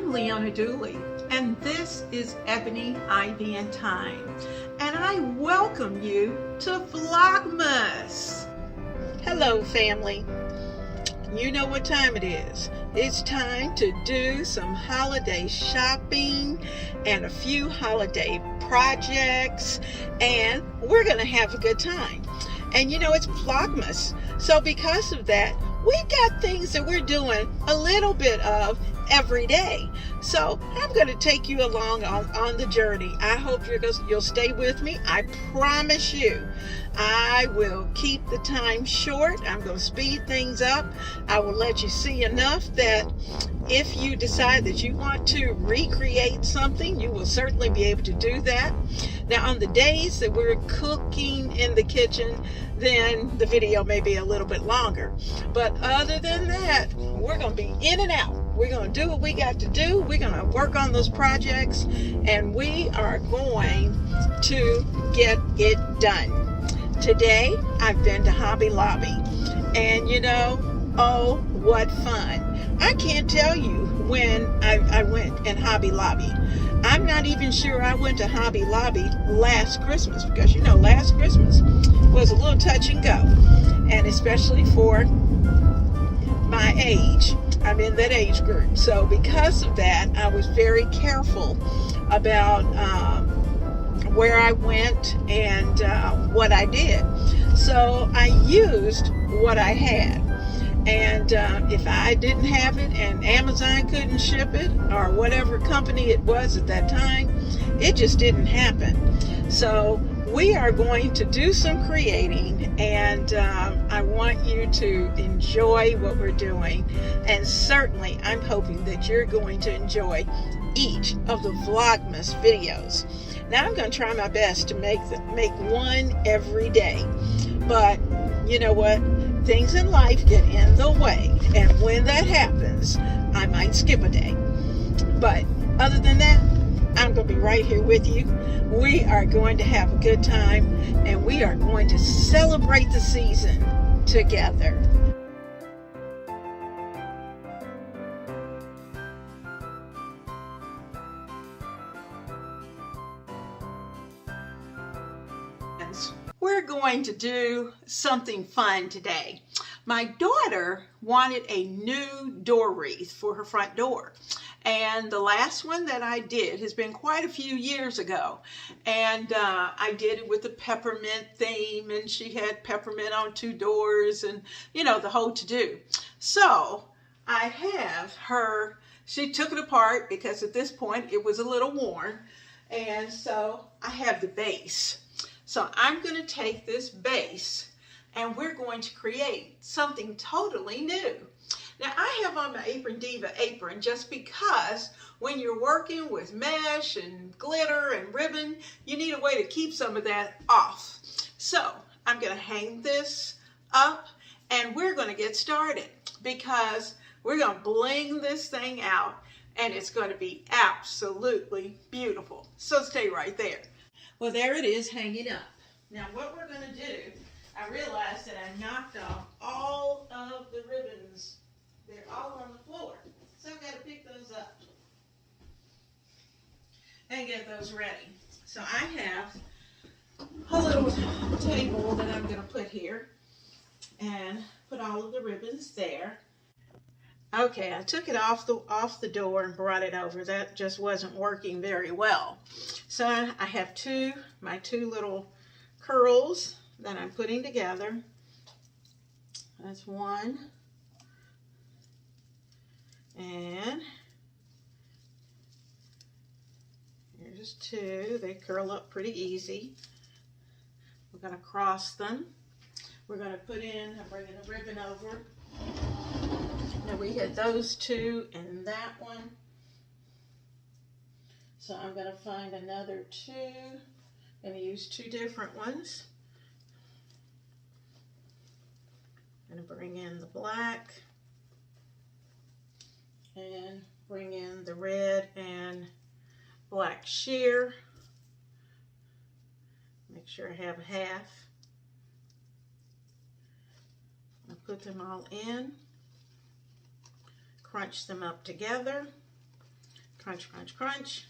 I'm Leona Dooley, and this is Ebony, Ivy, and Thyme, and I welcome you to VLOGmas. Hello, family. You know what time it is. It's time to do some holiday shopping and a few holiday projects, and we're going to have a good time. And you know, it's VLOGmas, so because of that, we got things that we're doing a little bit of every day. So I'm going to take you along on the journey. I hope you'll stay with me. I promise you, I will keep the time short. I'm going to speed things up. I will let you see enough that if you decide that you want to recreate something, you will certainly be able to do that. Now, on the days that we're cooking in the kitchen, then the video may be a little bit longer. But other than that, we're going to be in and out. We're going to do what we got to do. We're going to work on those projects, and we are going to get it done. Today, I've been to Hobby Lobby, and you know, oh, what fun. I can't tell you when I went in Hobby Lobby. I'm not even sure I went to Hobby Lobby last Christmas, because you know, last Christmas was a little touch and go, and especially for my age. I'm in that age group. So because of that, I was very careful about where I went and what I did. So I used what I had. And if I didn't have it and Amazon couldn't ship it, or whatever company it was at that time, it just didn't happen. So we are going to do some creating, and I want you to enjoy what we're doing. And certainly I'm hoping that you're going to enjoy each of the VLOGmas videos. Now I'm going to try my best to make one every day, but you know what? Things in life get in the way, and when that happens, I might skip a day. But other than that, I'm going to be right here with you. We are going to have a good time, and we are going to celebrate the season together. We're going to do something fun today. My daughter wanted a new door wreath for her front door. And the last one that I did has been quite a few years ago. And I did it with the peppermint theme, and she had peppermint on 2 doors, and you know, the whole to-do. So I have her, she took it apart because at this point it was a little worn. And so I have the base. So I'm going to take this base and we're going to create something totally new. Now I have on my Apron Diva apron just because when you're working with mesh and glitter and ribbon, you need a way to keep some of that off. So I'm going to hang this up and we're going to get started because we're going to bling this thing out and it's going to be absolutely beautiful. So stay right there. Well, there it is hanging up. Now what we're going to do, I realized that I knocked off all of the ribbons. They're all on the floor. So I've got to pick those up and get those ready. So I have a little table that I'm going to put here and put all of the ribbons there. Okay, I took it off the door and brought it over. That just wasn't working very well. So I have my two little curls that I'm putting together. That's one. And here's 2. They curl up pretty easy. We're going to cross them. We're going to put in, I'm bringing the ribbon over. Now we had those 2 and that one. So I'm going to find another 2. I'm going to use 2 different ones. I'm going to bring in the black and bring in the red and black sheer. Make sure I have half. I'll put them all in. Crunch them up together. Crunch, crunch, crunch.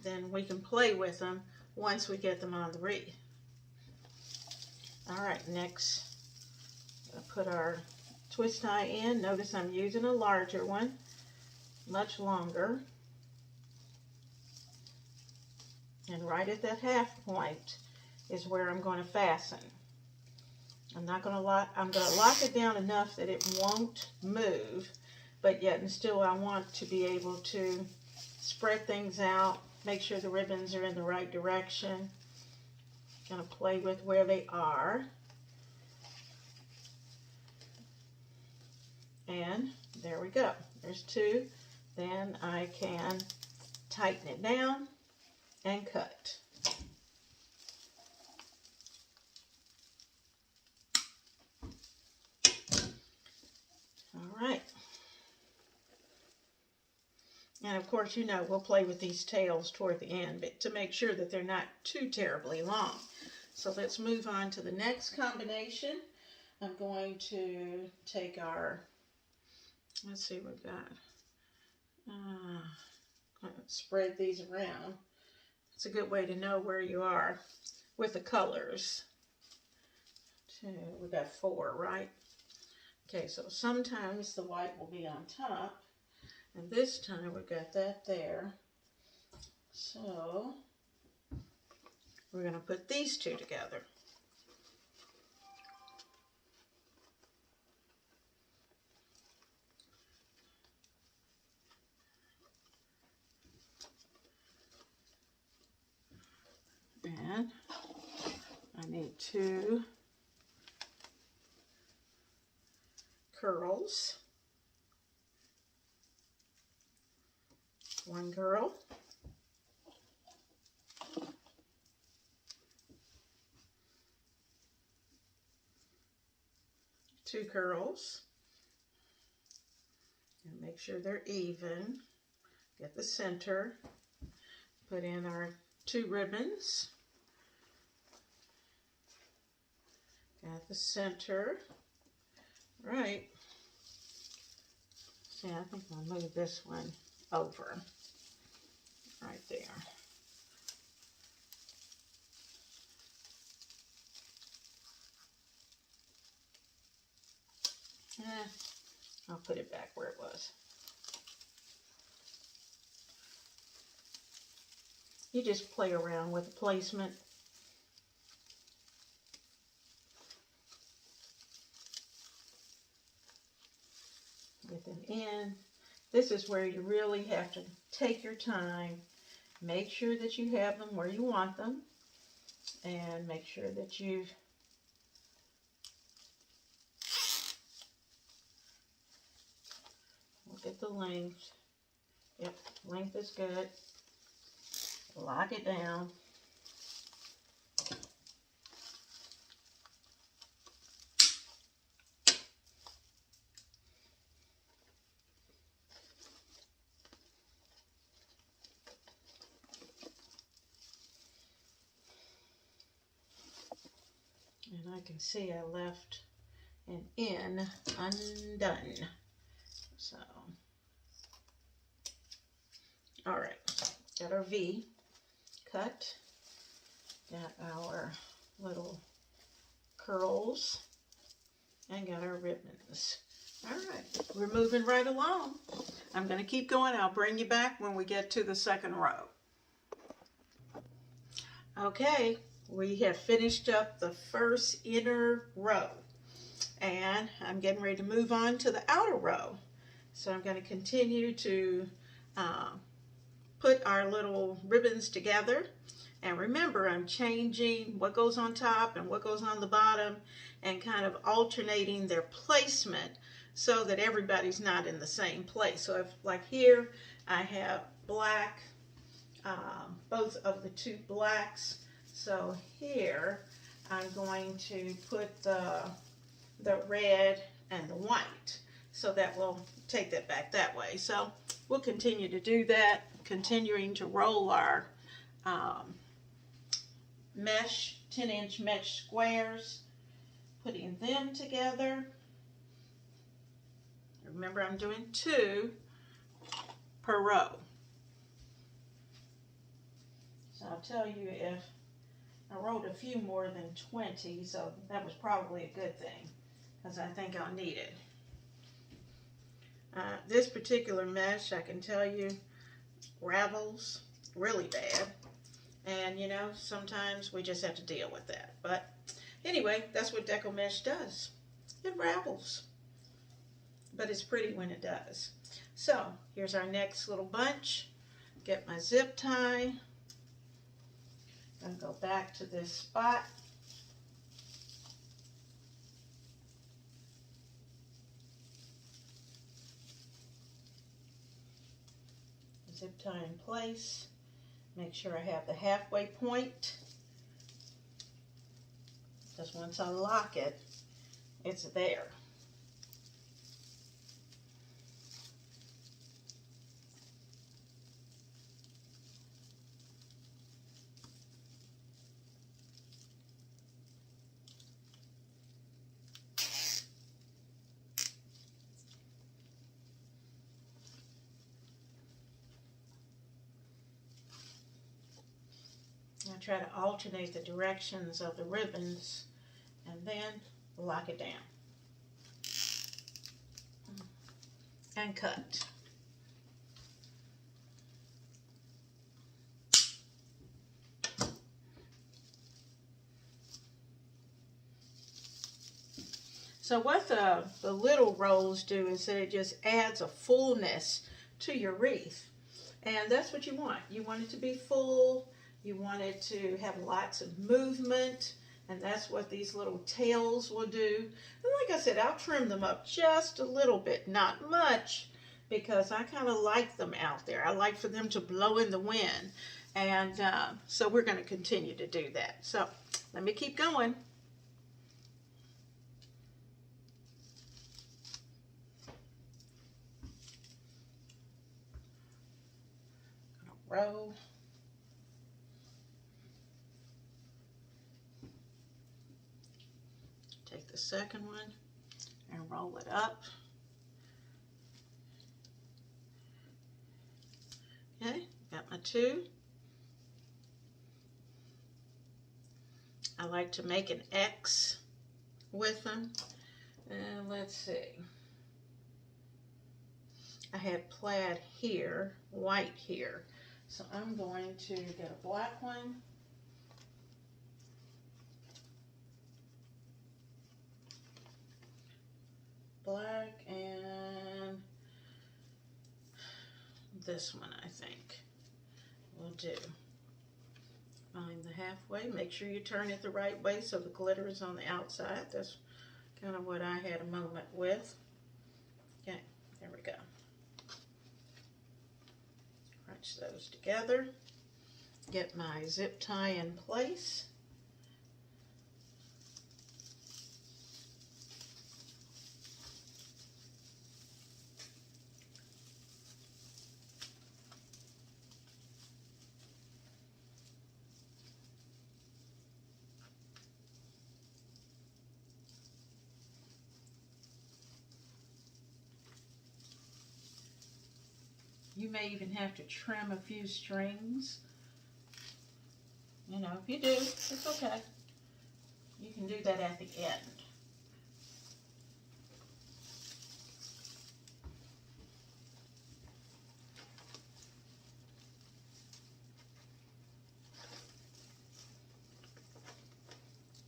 Then we can play with them once we get them on the wreath. All right, next, I'll put our twist tie in. Notice I'm using a larger one, much longer. And right at that half point is where I'm going to fasten. I'm going to lock it down enough that it won't move, but yet and still I want to be able to spread things out, make sure the ribbons are in the right direction. Going to play with where they are. And there we go. There's two. Then I can tighten it down and cut. All right. And of course, you know, we'll play with these tails toward the end, but to make sure that they're not too terribly long. So let's move on to the next combination. I'm going to take our, let's see what we've got. Spread these around. It's a good way to know where you are with the colors. We got 4, right? Okay, so sometimes the white will be on top, and this time we've got that there. So we're going to put these two together. And I need 2 curls. 1 curl. 2 curls. And make sure they're even. Get the center. Put in our 2 ribbons. Got the center. Right. See, I think I'll move this one over. Right there. I'll put it back where it was. You just play around with the placement. Get them in. This is where you really have to take your time. Make sure that you have them where you want them. And make sure that you've look at the length. Yep, length is good. Lock it down. And I can see I left an N undone. So, all right, got our V cut, got our little curls, and got our ribbons. All right, we're moving right along. I'm going to keep going. I'll bring you back when we get to the second row. Okay, we have finished up the first inner row, and I'm getting ready to move on to the outer row. So I'm going to continue to put our little ribbons together. And remember, I'm changing what goes on top and what goes on the bottom and kind of alternating their placement so that everybody's not in the same place. So if, like here, I have black, both of the 2 blacks. So here, I'm going to put the red and the white. So that will take that back that way. So we'll continue to do that, continuing to roll our mesh, 10-inch mesh squares, putting them together. Remember, I'm doing 2 per row. So I'll tell you, if I wrote a few more than 20, so that was probably a good thing, because I think I'll need it. This particular mesh, I can tell you, ravels really bad. And, you know, sometimes we just have to deal with that. But anyway, that's what deco mesh does. It ravels. But it's pretty when it does. So here's our next little bunch. Get my zip tie. I'm going to go back to this spot. Zip tie in place. Make sure I have the halfway point. Because once I lock it, it's there. I try to alternate the directions of the ribbons and then lock it down and cut. So what the little rolls do is that it just adds a fullness to your wreath, and that's what you want. You want it to be full. You want it to have lots of movement, and that's what these little tails will do. And like I said, I'll trim them up just a little bit, not much, because I kind of like them out there. I like for them to blow in the wind, and so we're going to continue to do that. So let me keep going. Row. Take the second one and roll it up. Okay, got my 2. I like to make an X with them. And let's see. I had plaid here, white here. So I'm going to get a black one. Black and this one, I think will do. Find the halfway. Make sure you turn it the right way so the glitter is on the outside. That's kind of what I had a moment with. Okay, there we go. Crunch those together. Get my zip tie in place. You may even have to trim a few strings. You know, if you do, it's okay. You can do that at the end.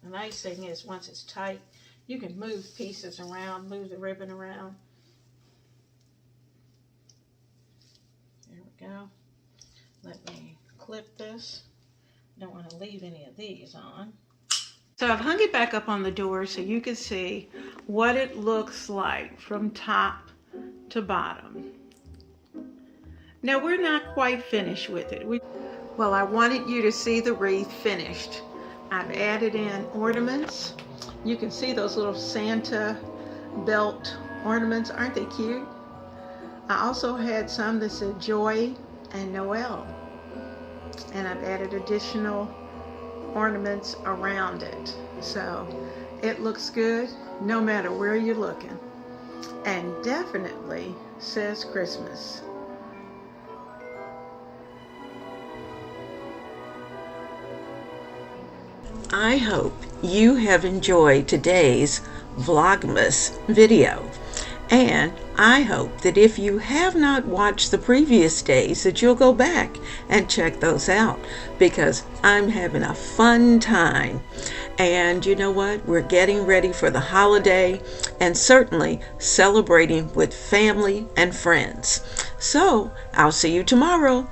The nice thing is, once it's tight, you can move pieces around, move the ribbon around. Go. Let me clip this. Don't want to leave any of these on. So I've hung it back up on the door so you can see what it looks like from top to bottom. Now we're not quite finished with it. Well, I wanted you to see the wreath finished. I've added in ornaments. You can see those little Santa belt ornaments. Aren't they cute? I also had some that said Joy and Noel, and I've added additional ornaments around it. So it looks good no matter where you're looking. and definitely says Christmas. I hope you have enjoyed today's VLOGmas video, and I hope that if you have not watched the previous days that you'll go back and check those out, because I'm having a fun time. And you know what? We're getting ready for the holiday and certainly celebrating with family and friends. So I'll see you tomorrow.